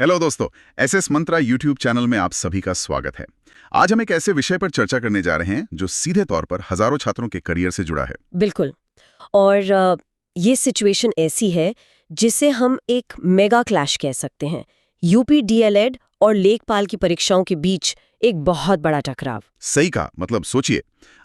Hello दोस्तों, SS मंत्रा YouTube channel में आप सभी का स्वागत है। आज हम एक ऐसे विषय पर चर्चा करने जा रहे हैं जो सीधे तौर पर हजारों छात्रों के करियर से जुड़ा है। बिल्कुल। और ये सिचुएशन ऐसी है जिसे हम एक मेगा क्लैश कह सकते हैं। यूपी डीएलएड और लेखपाल की परीक्षाओं के बीच एक बहुत बड़ा टकराव। सही कहा, मतलब सोचिए,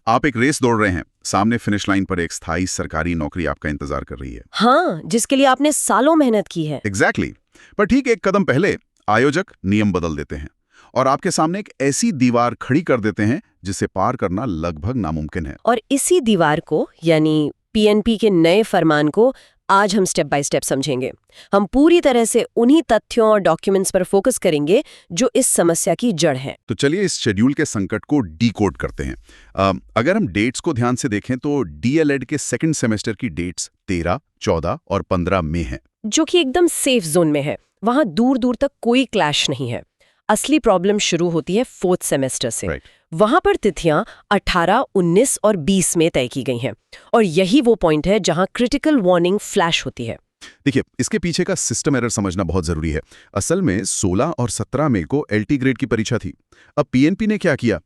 आप एक रेस दौड़ रहे हैं, सामने फिनिश लाइन पर एक स्थायी सरकारी नौकरी आपका इंतजार कर रही है। हाँ, जिसके लिए आपने सालों मेहनत की है। एग्जैक्टली। पर ठीक एक कदम पहले आयोजक नियम बदल देते हैं और आपके सामने एक ऐसी दीवार खड़ी कर देते हैं जिसे पार करना लगभग नामुमकिन है। और इसी दीवार को, यानी पीएनपी के नए फरमान को, आज हम स्टेप बाय स्टेप समझेंगे। हम पूरी तरह से उन्हीं तथ्यों और डॉक्यूमेंट्स पर फोकस करेंगे जो इस समस्या की जड़ है। तो चलिए इस शेड्यूल के संकट को डीकोड करते हैं। अगर हम डेट्स को ध्यान से देखें तो डीएलएड के सेकंड सेमेस्टर की डेट्स 13, 14 और 15 में हैं। जो कि एकदम सेफ जोन में है। वहां दूर दूर तक कोई क्लैश नहीं है। असली प्रॉब्लम शुरू होती है फोर्थ सेमेस्टर से। Right. वहां पर तिथियां 18, 19 और 20 में तय की गई हैं। और यही वो पॉइंट है जहां क्रिटिकल वार्निंग फ्लैश होती है। देखिए, इसके पीछे का सिस्टम एरर समझना बहुत जरूरी है। असल में 16 और 17 मई को एलटी ग्रेड की परीक्षा थी। अब पीएनपी ने क्या किया?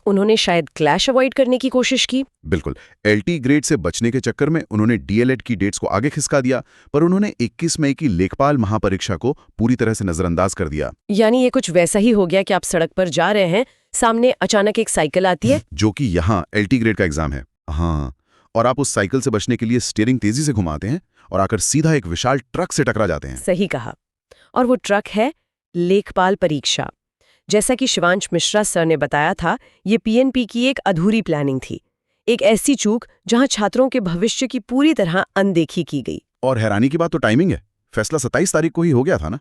उन्होंने शायद क्लैश अवॉइड करने की कोशिश की। बिल्कुल, एलटी ग्रेड से बचने के चक्कर में उन्होंने डीएलएड की डेट्स को आगे खिसका दिया, पर उन्होंने 21 मई की लेखपाल महापरीक्षा को पूरी तरह से नजरअंदाज कर दिया। यानी ये कुछ वैसा ही हो गया कि आप सड़क पर जा रहे हैं, सामने अचानक एक साइकिल आती है, जो कि यहाँ एलटी ग्रेड का एग्जाम है। हाँ, और आप उस साइकिल से बचने के लिए स्टीयरिंग तेजी से घुमाते हैं और आकर सीधा एक विशाल ट्रक से टकरा जाते हैं। सही कहा। और वो ट्रक है लेखपाल परीक्षा। जैसा कि शिवांश मिश्रा सर ने बताया था, ये पीएनपी की एक अधूरी प्लानिंग थी। एक ऐसी चूक जहां छात्रों के भविष्य की पूरी तरह अनदेखी की गई। और हैरानी की बात तो टाइमिंग है। फैसला 27 तारीख को ही हो गया था ना।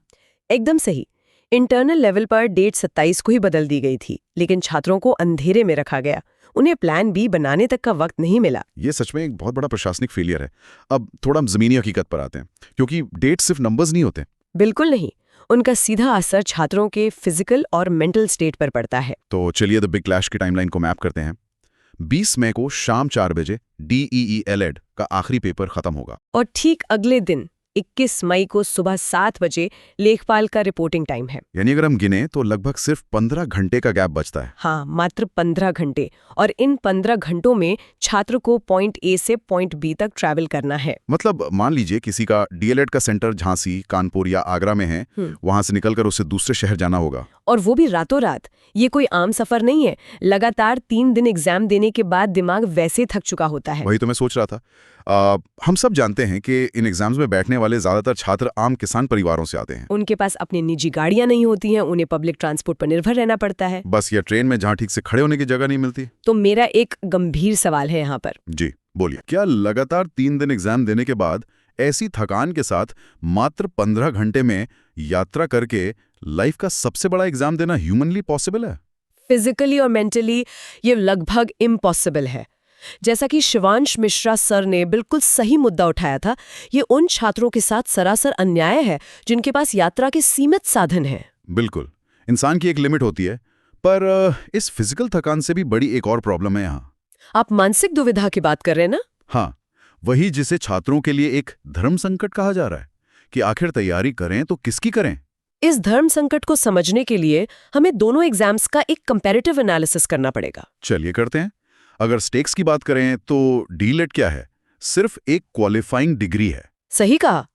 एकदम सही। इंटरनल लेवल पर डेट 27 को ही बदल दी गई थी, लेकिन छात्रों को अंधेरे में रखा गया। उन्हें प्लान बी बनाने तक का वक्त नहीं मिला। ये सच में एक बहुत बड़ा प्रशासनिक फेलियर है। अब थोड़ा हम जमीनी हकीकत पर आते हैं, क्योंकि डेट सिर्फ नंबर्स नहीं होते। बिल्कुल नहीं। उनका सीधा असर छात्रों के फिजिकल और मेंटल स्टेट पर पड़ता है। तो चलिए द बिग क्लैश की टाइमलाइन को मैप करते हैं। 20 मई को शाम 4 बजे डीईईएलएड का आखिरी पेपर खत्म होगा। और ठीक अगले दिन 21 मई को सुबह 7 बजे लेखपाल का रिपोर्टिंग टाइम है। यानी अगर हम गिने तो लगभग सिर्फ 15 घंटे का गैप बचता है। हाँ, मात्र 15 घंटे। और इन 15 घंटों में छात्र को पॉइंट ए से पॉइंट बी तक ट्रैवल करना है। मतलब मान लीजिए किसी का डीएलएड का सेंटर झांसी, कानपुर या आगरा में है, वहां से निकलकर उसे दूसरे शहर जाना होगा। और वो भी रातों रात। ये कोई आम सफर नहीं है। लगातार 3 दिन एग्जाम देने के बाद दिमाग वैसे थक चुका होता है। वही तो मैं सोच रहा था। हम सब जानते हैं कि इन एग्जाम्स में बैठने वाले ज्यादातर छात्र आम किसान परिवारों से आते हैं। उनके पास अपनी निजी गाड़ियां नहीं होती हैं, उन्हें पब्लिक ट्रांसपोर्ट पर निर्भर रहना पड़ता है। बस या ट्रेन में जहां ठीक से खड़े होने की जगह नहीं मिलती। तो मेरा एक गंभीर सवाल है यहाँ पर। जी बोलिए, क्या लगातार 3 दिन एग्जाम देने के बाद ऐसी थकान के साथ मात्र 15 घंटे में यात्रा करके लाइफ का सबसे बड़ा एग्जाम देना ह्यूमनली पॉसिबल है? फिजिकली और मेंटली ये लगभग इम्पॉसिबल है। जैसा कि शिवांश मिश्रा सर ने बिल्कुल सही मुद्दा उठाया था, ये उन छात्रों के साथ सरासर अन्याय है जिनके पास यात्रा के सीमित साधन हैं। बिल्कुल, इंसान की एक लिमिट होती है, पर इस फिजिकल थकान से भी बड़ी एक और प्रॉब्लम है यहाँ। आप मानसिक दुविधा की बात कर रहे हैं ना? हाँ, वही जिसे छात्रों के लिए एक धर्म संकट कहा जा रहा है कि आखिर तैयारी करें तो किसकी करें। इस धर्म संकट को समझने के लिए हमें दोनों एग्जाम्स का एक कंपैरेटिव एनालिसिस करना पड़ेगा। चलिए करते हैं। अगर स्टेक्स की बात करें तो डीएलएड क्या है? सिर्फ एक क्वालिफाइंग डिग्री है। सही कहा।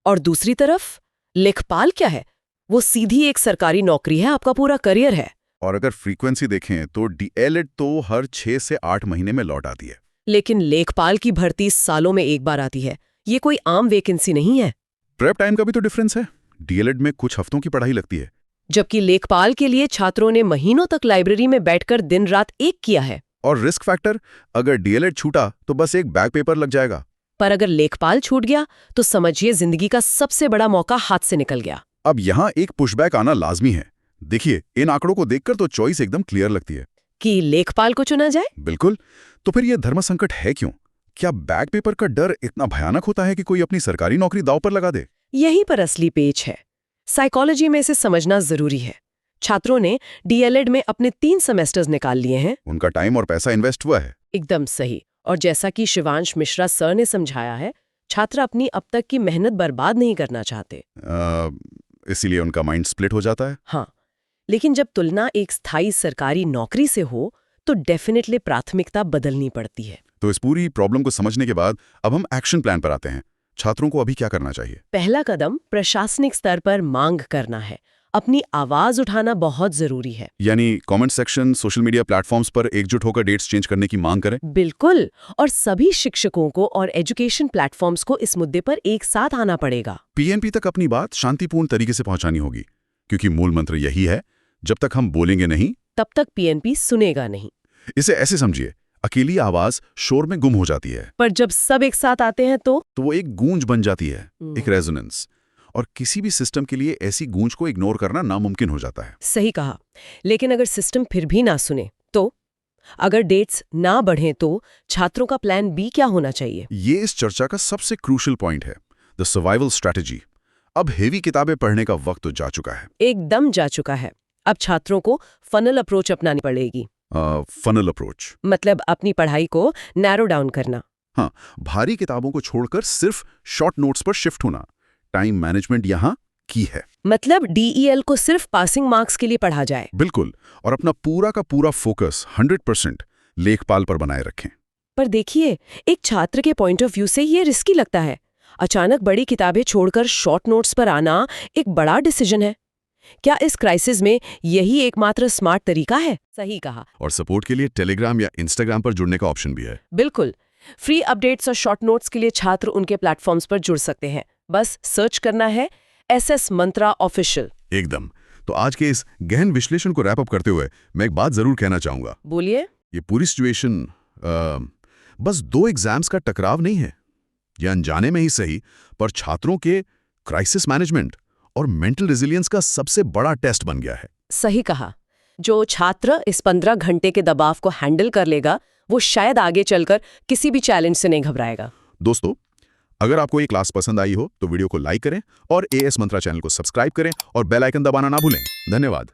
और दूसरी तरफ लेखपाल क्या है? वो सीधी एक सरकारी नौकरी है, आपका पूरा करियर है। और अगर फ्रीक्वेंसी देखें तो डीएलएड तो हर 6 से 8 महीने में लौट आती है। लेकिन लेखपाल की भर्ती सालों में एक बार आती है। ये कोई आम वैकेंसी नहीं है। प्रेप टाइम का भी तो डिफरेंस है। डीएलएड में कुछ हफ्तों की पढ़ाई लगती है, जबकि लेखपाल के लिए छात्रों ने महीनों तक लाइब्रेरी में बैठकर दिन रात एक किया है। और रिस्क फैक्टर, अगर डीएलएड छूटा तो बस एक बैक पेपर लग जाएगा। पर अगर लेखपाल छूट गया तो समझिए जिंदगी का सबसे बड़ा मौका हाथ से निकल गया। अब यहाँ एक पुशबैक आना लाजमी है। देखिए, इन आंकड़ों को देखकर तो चॉइस एकदम क्लियर लगती है कि लेखपाल को चुना जाए। बिल्कुल। तो फिर यह धर्म संकट है क्यों? क्या बैक पेपर का डर इतना भयानक होता है कि कोई अपनी सरकारी नौकरी दांव पर लगा दे? यहीं पर असली पेच है। साइकोलॉजी में इसे समझना जरूरी है। छात्रों ने डीएलएड में अपने 3 सेमेस्टर्स निकाल लिए हैं। उनका टाइम और पैसा इन्वेस्ट हुआ है। एकदम सही। और जैसा कि शिवांश मिश्रा सर ने समझाया है, छात्र अपनी अब तक की मेहनत बर्बाद नहीं करना चाहते। इसीलिए उनका माइंड स्प्लिट हो जाता है। हाँ, लेकिन जब तुलना एक स्थायी सरकारी नौकरी से हो तो डेफिनेटली प्राथमिकता बदलनी पड़ती है। तो इस पूरी प्रॉब्लम को समझने के बाद अब हम एक्शन प्लान पर आते हैं। छात्रों को अभी क्या करना चाहिए? पहला कदम प्रशासनिक स्तर पर मांग करना है। अपनी आवाज उठाना बहुत जरूरी है। यानी comment section, social media platforms पर एकजुट होकर डेट्स चेंज करने की मांग करें। बिल्कुल, और सभी शिक्षकों को और एजुकेशन प्लेटफॉर्म्स को इस मुद्दे पर एक साथ आना पड़ेगा। पीएनपी तक अपनी बात शांतिपूर्ण तरीके से पहुंचानी होगी, क्योंकि मूल मंत्र यही है, जब तक हम बोलेंगे नहीं तब तक पीएनपी सुनेगा नहीं। इसे ऐसे समझिए, अकेली आवाज शोर में गुम हो जाती है, पर जब सब एक साथ आते हैं तो वो एक गूंज बन जाती है, एक रेजोनेंस। और किसी भी सिस्टम के लिए ऐसी गूंज को इग्नोर करना नामुमकिन हो जाता है। सही कहा। लेकिन अगर सिस्टम फिर भी ना सुने तो, अगर डेट्स ना बढ़ें तो छात्रों का प्लान बी क्या होना चाहिए? ये इस चर्चा का सबसे क्रूशियल पॉइंट है, द सर्वाइवल स्ट्रैटेजी। अब हेवी किताबें पढ़ने का वक्त तो जा चुका है। एकदम जा चुका है। अब छात्रों को फनल अप्रोच अपनानी पड़ेगी। फनल अप्रोच मतलब अपनी पढ़ाई को नैरो डाउन करना। हाँ, भारी किताबों को छोड़कर सिर्फ शॉर्ट नोट्स पर शिफ्ट होना। टाइम मैनेजमेंट यहाँ की है। मतलब डीईएल को सिर्फ पासिंग मार्क्स के लिए पढ़ा जाए। बिल्कुल, और अपना पूरा का पूरा फोकस 100% लेखपाल पर बनाए रखें। पर देखिए, एक छात्र के पॉइंट ऑफ व्यू से ये रिस्की लगता है। अचानक बड़ी किताबें छोड़कर शॉर्ट नोट्स पर आना एक बड़ा डिसीजन है। क्या इस क्राइसिस में यही एकमात्र स्मार्ट तरीका है? सही कहा। और सपोर्ट के लिए टेलीग्राम या इंस्टाग्राम पर जुड़ने का ऑप्शन भी है। बिल्कुल, फ्री अपडेट्स और शॉर्ट नोट्स के लिए छात्र उनके प्लेटफॉर्म्स पर जुड़ सकते हैं। बस सर्च करना है SS मंत्रा ऑफिशियल। एकदम। तो आज के इस गहन विश्लेषण को रैप अप करते हुए मैं एक बात जरूर कहना चाहूंगा। बोलिए। ये पूरी सिचुएशन बस दो एग्जाम्स का टकराव नहीं है। ये अनजाने में ही सही, पर छात्रों के क्राइसिस मैनेजमेंट और मेंटल रेजिलियंस का सबसे बड़ा टेस्ट बन गया है। सही कहा। जो छात्र इस 15 घंटे के दबाव को हैंडल कर लेगा, वो शायद आगे चलकर किसी भी चैलेंज से नहीं घबराएगा। दोस्तों, अगर आपको ये क्लास पसंद आई हो तो वीडियो को लाइक करें और AS मंत्रा चैनल को सब्सक्राइब करें और बेल आइकन दबाना ना भूलें। धन्यवाद।